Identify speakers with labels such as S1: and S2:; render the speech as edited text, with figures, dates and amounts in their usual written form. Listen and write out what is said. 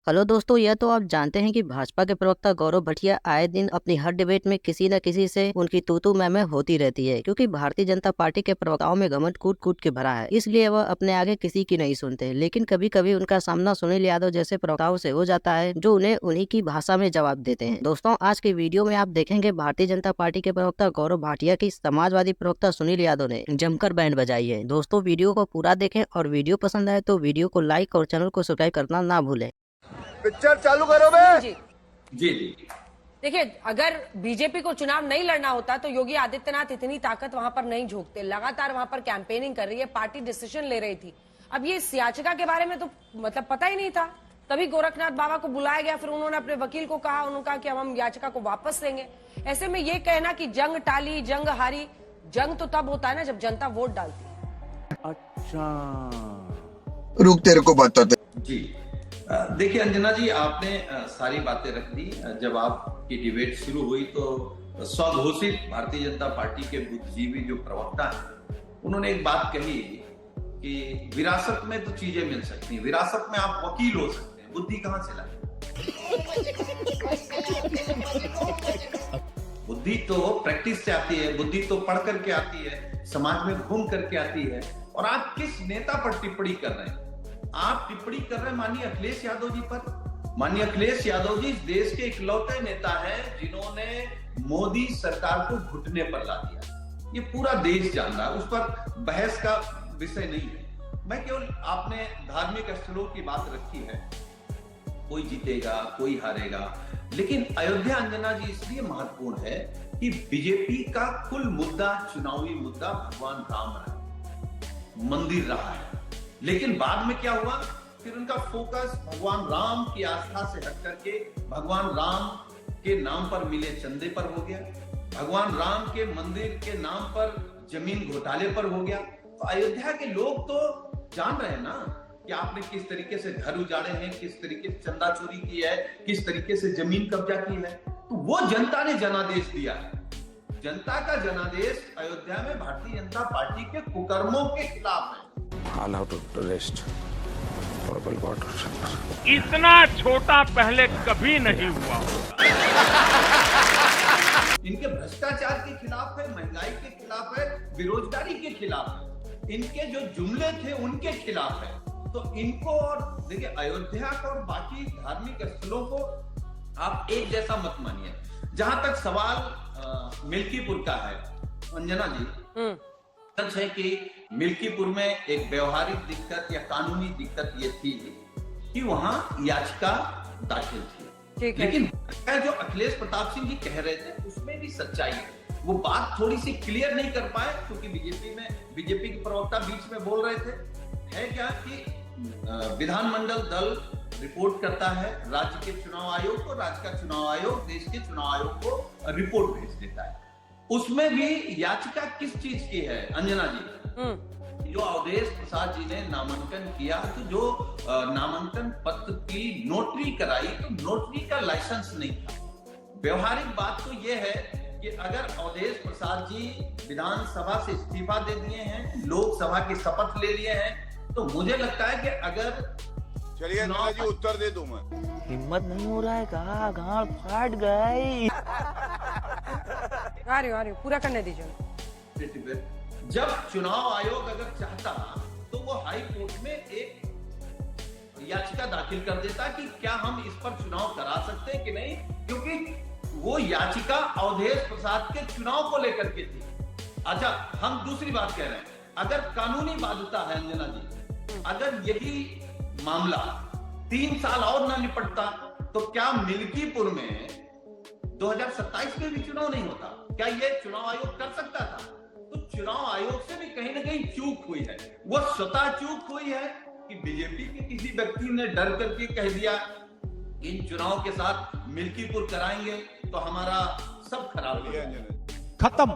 S1: Hello दोस्तों, यह तो आप जानते हैं कि भाजपा के प्रवक्ता गौरव भटिया आए दिन अपनी हर डिबेट में किसी न किसी से उनकी तू मैं होती रहती है, क्योंकि भारतीय जनता पार्टी के प्रवक्ताओं में घमंड कूट कूट के भरा है। इसलिए वह अपने आगे किसी की नहीं सुनते। लेकिन कभी कभी उनका सामना सुनील यादव जैसे प्रवक्ताओं से हो जाता है, जो उन्हें उन्हीं की भाषा में जवाब देते हैं। दोस्तों, आज के वीडियो में आप देखेंगे भारतीय जनता पार्टी के प्रवक्ता गौरव भाटिया की समाजवादी प्रवक्ता सुनील यादव ने जमकर बैंड बजाई है। दोस्तों, वीडियो को पूरा देखें और वीडियो पसंद आए तो वीडियो को लाइक और चैनल को सब्सक्राइब करना ना भूलें।
S2: पिक्चर चालू करो बे।
S3: जी
S4: जी।
S3: देखिए, अगर बीजेपी को चुनाव नहीं लड़ना होता तो योगी आदित्यनाथ इतनी ताकत वहां पर नहीं झोंकते। लगातार वहां पर कैंपेनिंग कर रही है, पार्टी डिसीजन ले रही थी। अब ये इस याचिका के बारे में तो मतलब पता ही नहीं था। तभी गोरखनाथ बाबा को बुलाया गया, फिर उन्होंने अपने वकील को कहा, उन्होंने कहा कि अब हम याचिका को वापस लेंगे। ऐसे में ये कहना कि जंग टाली, जंग हारी, जंग तो तब होता है ना जब जनता वोट डालती है।
S4: अच्छा,
S2: रुक, तेरे को बताते।
S4: जी देखिए अंजना जी, आपने सारी बातें रख दी। जब आपकी डिबेट शुरू हुई तो स्वघोषित भारतीय जनता पार्टी के बुद्धिजीवी जो प्रवक्ता हैं, उन्होंने एक बात कही कि विरासत में तो चीजें मिल सकती हैं, विरासत में आप वकील हो सकते हैं, बुद्धि कहां से लाए? बुद्धि तो प्रैक्टिस से आती है, बुद्धि तो पढ़ करके आती है, समाज में घूम करके आती है। और आप किस नेता पर टिप्पणी कर रहे हैं? आप टिप्पणी कर रहे हैं माननीय अखिलेश यादव जी पर। माननीय अखिलेश यादव जी इस देश के इकलौते नेता हैं जिन्होंने मोदी सरकार को घुटने पर ला दिया। ये पूरा देश जानता है, उस पर बहस का विषय नहीं है। मैं केवल, आपने धार्मिक स्थलों की बात रखी है, कोई जीतेगा कोई हारेगा, लेकिन अयोध्या अंजना जी इसलिए महत्वपूर्ण है कि बीजेपी का कुल मुद्दा, चुनावी मुद्दा भगवान राम रहा, मंदिर रहा है। लेकिन बाद में क्या हुआ? फिर उनका फोकस भगवान राम की आस्था से हट करके भगवान राम के नाम पर मिले चंदे पर हो गया, भगवान राम के मंदिर के नाम पर जमीन घोटाले पर हो गया। तो अयोध्या के लोग तो जान रहे हैं ना कि आपने किस तरीके से घर उजाड़े हैं, किस तरीके से चंदा चोरी की है, किस तरीके से जमीन कब्जा की है। तो वो जनता ने जनादेश दिया है। जनता का जनादेश अयोध्या में भारतीय जनता पार्टी के कुकर्मों के खिलाफ है।
S5: इतना छोटा पहले कभी नहीं हुआ।
S4: इनके भ्रष्टाचार के खिलाफ है, महंगाई के खिलाफ है, बेरोजगारी के खिलाफ है, इनके जो जुमले थे उनके खिलाफ है। तो इनको, और देखिए अयोध्या को और बाकी धार्मिक स्थलों को आप एक जैसा मत मानिए। जहां तक सवाल मिल्कीपुर का है अंजना जी, सच है कि मिल्कीपुर में एक व्यवहारिक दिक्कत या कानूनी दिक्कत ये थी कि वहां याचिका दाखिल थी। लेकिन जो अखिलेश प्रताप सिंह जी कह रहे थे उसमें भी सच्चाई है। वो बात थोड़ी सी क्लियर नहीं कर पाए क्योंकि बीजेपी के प्रवक्ता बीच में बोल रहे थे। है क्या कि विधानमंडल दल रिपोर्ट करता है राज्य के चुनाव आयोग को, राज्य का चुनाव आयोग देश के चुनाव आयोग को रिपोर्ट भेज देता है। उसमें भी याचिका किस चीज की है अंजना जी? जो अवधेश प्रसाद जी ने नामांकन किया, तो जो नामांकन पत्र की नोटरी कराई, तो नोटरी का लाइसेंस नहीं था। व्यवहारिक बात तो यह है कि अगर अवधेश प्रसाद जी विधानसभा से इस्तीफा दे दिए हैं, लोकसभा की शपथ ले लिए हैं, तो मुझे लगता है कि अगर,
S2: चलिए अंजना जी उत्तर दे दूं मैं।
S6: हिम्मत नहीं हो रहा है, कहा गाड़ फाट गई।
S3: आ रही पूरा करने दीजिए।
S4: जब चुनाव आयोग अगर चाहता तो वो हाई कोर्ट में एक याचिका दाखिल कर देता कि क्या हम इस पर चुनाव करा सकते हैं कि नहीं, क्योंकि वो याचिका अवधेश प्रसाद के चुनाव को लेकर के थी। अच्छा, हम दूसरी बात कह रहे हैं, अगर कानूनी बाध्यता है अंजना जी, अगर यही मामला 3 साल और ना निपटता तो क्या मिल्कीपुर में 2027 में भी चुनाव नहीं होता? क्या ये चुनाव आयोग कर सकता था? तो चुनाव आयोग से भी कहीं ना कहीं चूक हुई है। वो स्वतः चूक हुई है कि बीजेपी के किसी व्यक्ति ने डर करके कह दिया इन चुनाव के साथ मिल्कीपुर कराएंगे तो हमारा सब खराब हो जाएगा।
S5: खत्म।